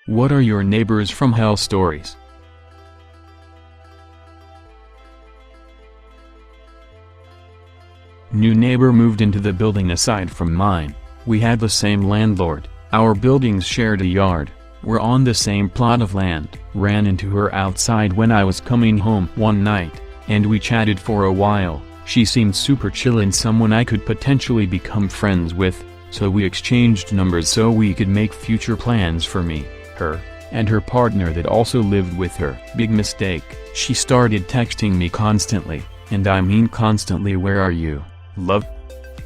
What are your neighbors from hell stories? New neighbor moved into the building aside from mine. We had the same landlord. Our buildings shared a yard. We're on the same plot of land. Ran into her outside when I was coming home one night, and we chatted for a while. She seemed super chill and someone I could potentially become friends with, so we exchanged numbers so we could make future plans for me, her, and her partner that also lived with her. Big mistake. She started texting me constantly, and I mean constantly. Where are you, love?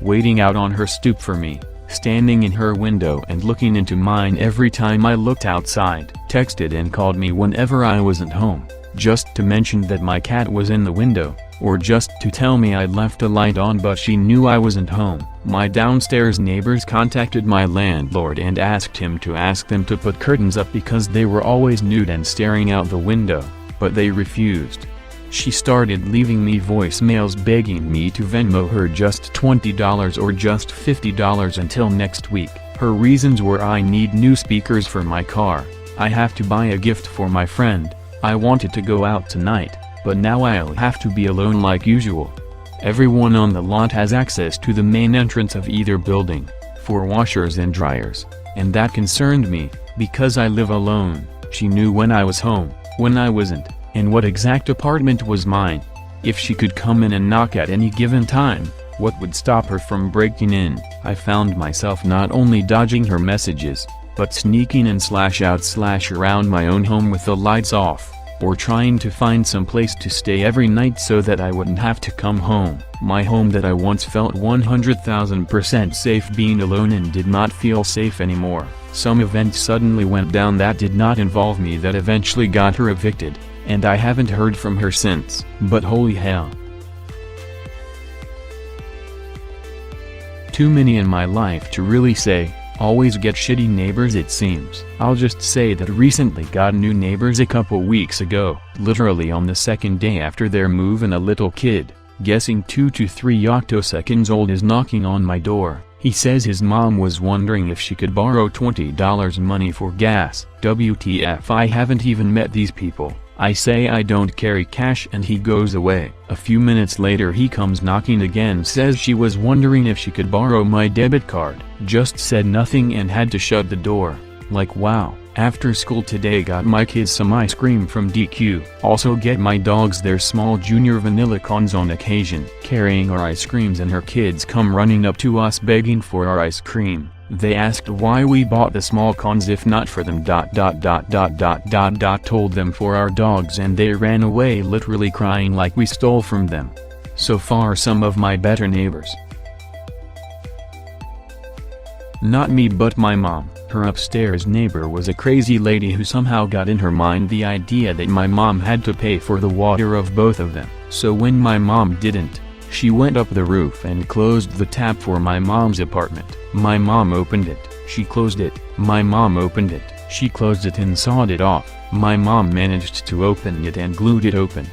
Waiting out on her stoop for me, standing in her window and looking into mine every time I looked outside. Texted and called me whenever I wasn't home, just to mention that my cat was in the window, or just to tell me I'd left a light on but she knew I wasn't home. My downstairs neighbors contacted my landlord and asked him to ask them to put curtains up because they were always nude and staring out the window, but they refused. She started leaving me voicemails begging me to Venmo her just $20 or just $50 until next week. Her reasons were: I need new speakers for my car, I have to buy a gift for my friend, I wanted to go out tonight, but now I'll have to be alone like usual. Everyone on the lot has access to the main entrance of either building, for washers and dryers, and that concerned me, because I live alone. She knew when I was home, when I wasn't, and what exact apartment was mine. If she could come in and knock at any given time, what would stop her from breaking in? I found myself not only dodging her messages, but sneaking in / around my own home with the lights off, or trying to find some place to stay every night so that I wouldn't have to come home. My home that I once felt 100,000% safe being alone in did not feel safe anymore. Some event suddenly went down that did not involve me that eventually got her evicted, and I haven't heard from her since. But holy hell. Too many in my life to really say. Always get shitty neighbors it seems. I'll just say that recently got new neighbors a couple weeks ago, literally on the second day after their move, and a little kid, guessing 2 to 3 octoseconds old, is knocking on my door. He says his mom was wondering if she could borrow $20 money for gas. WTF, I haven't even met these people. I say I don't carry cash and he goes away. A few minutes later he comes knocking again, says she was wondering if she could borrow my debit card. Just said nothing and had to shut the door. Like wow. After school today got my kids some ice cream from DQ. Also get my dogs their small junior vanilla cones on occasion. Carrying our ice creams and her kids come running up to us begging for our ice cream. They asked why we bought the small cons if not for them ... Told them for our dogs and they ran away literally crying like we stole from them. So far some of my better neighbors. Not me but my mom. Her upstairs neighbor was a crazy lady who somehow got in her mind the idea that my mom had to pay for the water of both of them. So when my mom didn't, she went up the roof and closed the tap for my mom's apartment. My mom opened it, she closed it, my mom opened it, she closed it and sawed it off. My mom managed to open it and glued it open.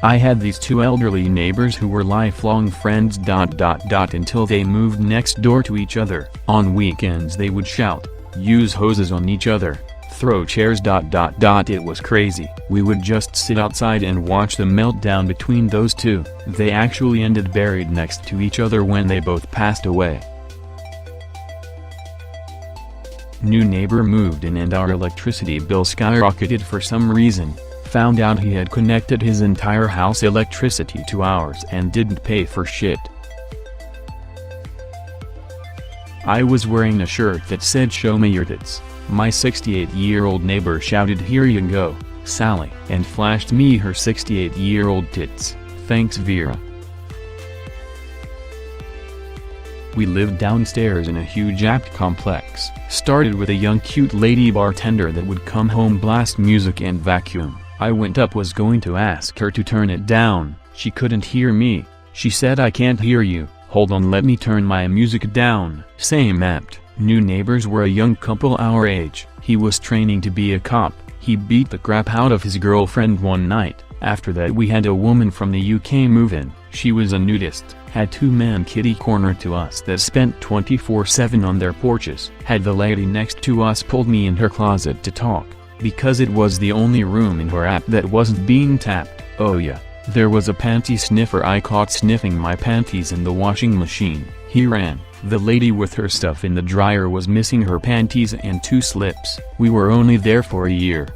I had these two elderly neighbors who were lifelong friends ... until they moved next door to each other. On weekends they would shout, use hoses on each other, throw chairs ... It was crazy. We would just sit outside and watch the meltdown between those two. They actually ended buried next to each other when they both passed away. New neighbor moved in and our electricity bill skyrocketed for some reason. Found out he had connected his entire house electricity to ours and didn't pay for shit. I was wearing a shirt that said show me your tits. My 68-year-old neighbor shouted here you go, Sally, and flashed me her 68-year-old tits. Thanks Vera. We lived downstairs in a huge apt complex. Started with a young cute lady bartender that would come home, blast music and vacuum. I went up, was going to ask her to turn it down. She couldn't hear me. She said I can't hear you, hold on let me turn my music down. Same apt. New neighbors were a young couple our age. He was training to be a cop. He beat the crap out of his girlfriend one night. After that we had a woman from the UK move in. She was a nudist. Had two-man kitty corner to us that spent 24/7 on their porches. Had the lady next to us pulled me in her closet to talk, because it was the only room in her app that wasn't being tapped. Oh yeah, there was a panty sniffer I caught sniffing my panties in the washing machine. He ran. The lady with her stuff in the dryer was missing her panties and 2 slips. We were only there for a year.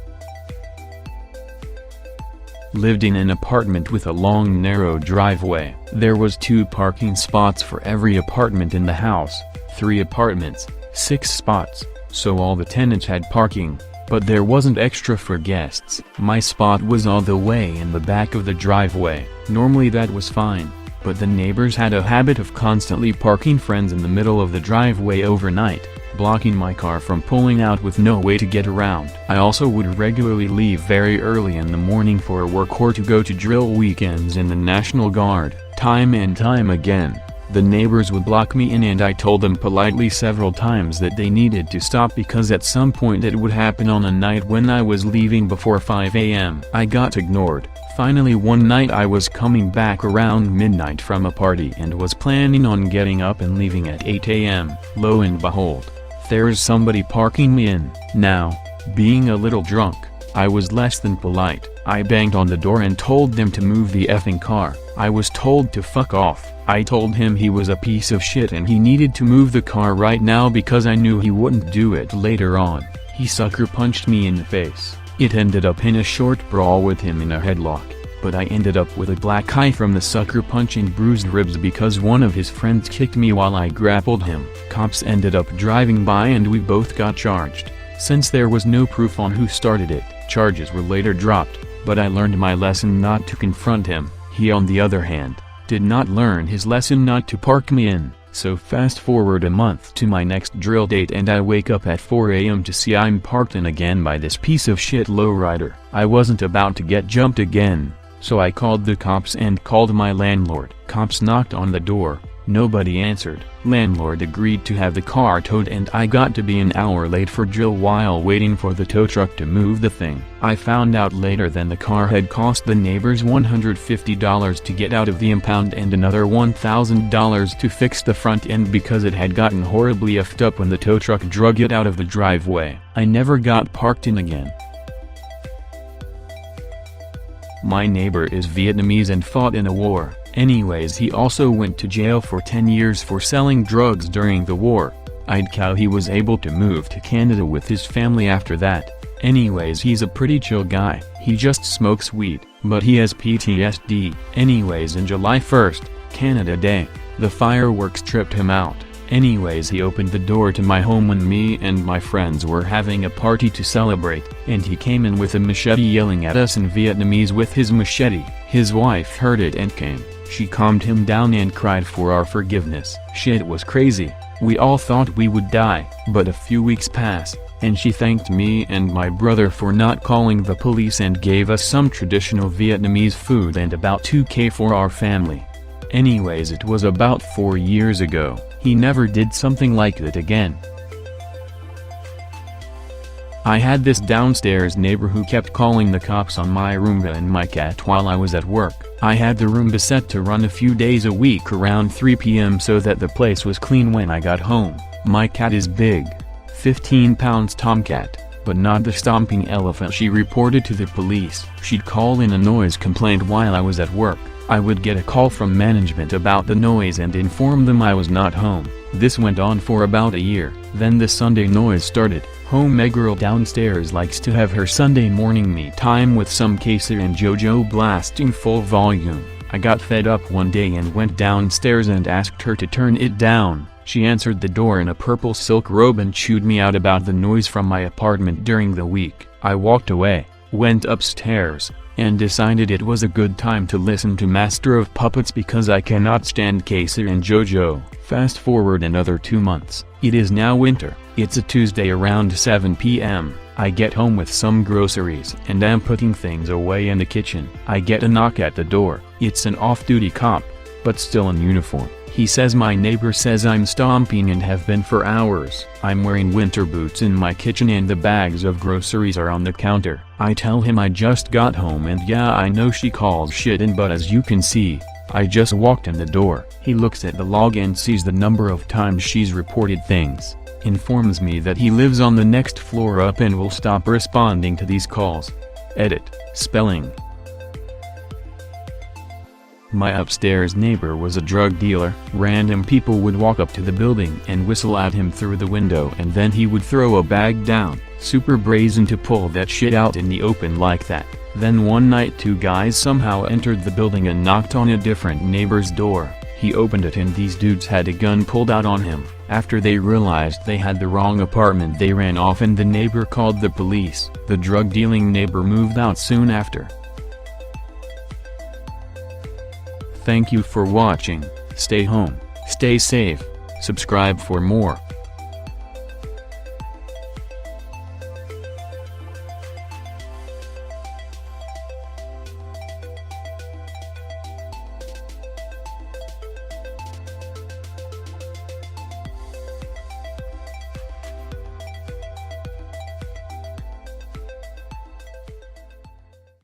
Lived in an apartment with a long narrow driveway. There was 2 parking spots for every apartment in the house, 3 apartments, 6 spots, so all the tenants had parking, but there wasn't extra for guests. My spot was all the way in the back of the driveway. Normally that was fine, but the neighbors had a habit of constantly parking friends in the middle of the driveway overnight, blocking my car from pulling out with no way to get around. I also would regularly leave very early in the morning for work or to go to drill weekends in the National Guard. Time and time again, the neighbors would block me in, and I told them politely several times that they needed to stop because at some point it would happen on a night when I was leaving before 5 a.m. I got ignored. Finally one night I was coming back around midnight from a party and was planning on getting up and leaving at 8 a.m. Lo and behold, there's somebody parking me in. Now, being a little drunk, I was less than polite. I banged on the door and told them to move the effing car. I was told to fuck off. I told him he was a piece of shit and he needed to move the car right now because I knew he wouldn't do it later on. He sucker punched me in the face. It ended up in a short brawl with him in a headlock, but I ended up with a black eye from the sucker punch and bruised ribs because one of his friends kicked me while I grappled him. Cops ended up driving by and we both got charged. Since there was no proof on who started it, charges were later dropped, but I learned my lesson not to confront him. He, on the other hand, did not learn his lesson not to park me in. So fast forward a month to my next drill date and I wake up at 4 a.m. to see I'm parked in again by this piece of shit lowrider. I wasn't about to get jumped again, so I called the cops and called my landlord. Cops knocked on the door. Nobody answered. Landlord agreed to have the car towed and I got to be an hour late for drill while waiting for the tow truck to move the thing. I found out later that the car had cost the neighbors $150 to get out of the impound and another $1,000 to fix the front end because it had gotten horribly effed up when the tow truck drug it out of the driveway. I never got parked in again. My neighbor is Vietnamese and fought in a war. Anyways, he also went to jail for 10 years for selling drugs during the war. I'd cow he was able to move to Canada with his family after that. Anyways, he's a pretty chill guy. He just smokes weed, but he has PTSD. Anyways, in July 1st, Canada Day, the fireworks tripped him out. Anyways, he opened the door to my home when me and my friends were having a party to celebrate, and he came in with a machete yelling at us in Vietnamese with his machete. His wife heard it and came. She calmed him down and cried for our forgiveness. Shit was crazy. We all thought we would die, but a few weeks passed, and she thanked me and my brother for not calling the police and gave us some traditional Vietnamese food and about $2,000 for our family. Anyways, it was about 4 years ago. He never did something like that again. I had this downstairs neighbor who kept calling the cops on my Roomba and my cat while I was at work. I had the Roomba set to run a few days a week around 3 p.m. so that the place was clean when I got home. My cat is big, 15 pounds tomcat, but not the stomping elephant she reported to the police. She'd call in a noise complaint while I was at work. I would get a call from management about the noise and inform them I was not home. This went on for about a year. Then the Sunday noise started. Home girl downstairs likes to have her Sunday morning me time with some Kaiser and JoJo blasting full volume. I got fed up one day and went downstairs and asked her to turn it down. She answered the door in a purple silk robe and chewed me out about the noise from my apartment during the week. I walked away, went upstairs, and decided it was a good time to listen to Master of Puppets because I cannot stand Kaiser and JoJo. Fast forward another 2 months. It is now winter. It's a Tuesday around 7 p.m. I get home with some groceries and am putting things away in the kitchen. I get a knock at the door. It's an off-duty cop, but still in uniform. He says my neighbor says I'm stomping and have been for hours. I'm wearing winter boots in my kitchen and the bags of groceries are on the counter. I tell him I just got home and yeah, I know she calls shit in, but as you can see, I just walked in the door. He looks at the log and sees the number of times she's reported things, informs me that he lives on the next floor up and will stop responding to these calls. Edit, spelling. My upstairs neighbor was a drug dealer. Random people would walk up to the building and whistle at him through the window, and then he would throw a bag down. Super brazen to pull that shit out in the open like that. Then one night 2 guys somehow entered the building and knocked on a different neighbor's door. He opened it and these dudes had a gun pulled out on him. After they realized they had the wrong apartment, they ran off and the neighbor called the police. The drug dealing neighbor moved out soon after. Thank you for watching. Stay home, stay safe, subscribe for more.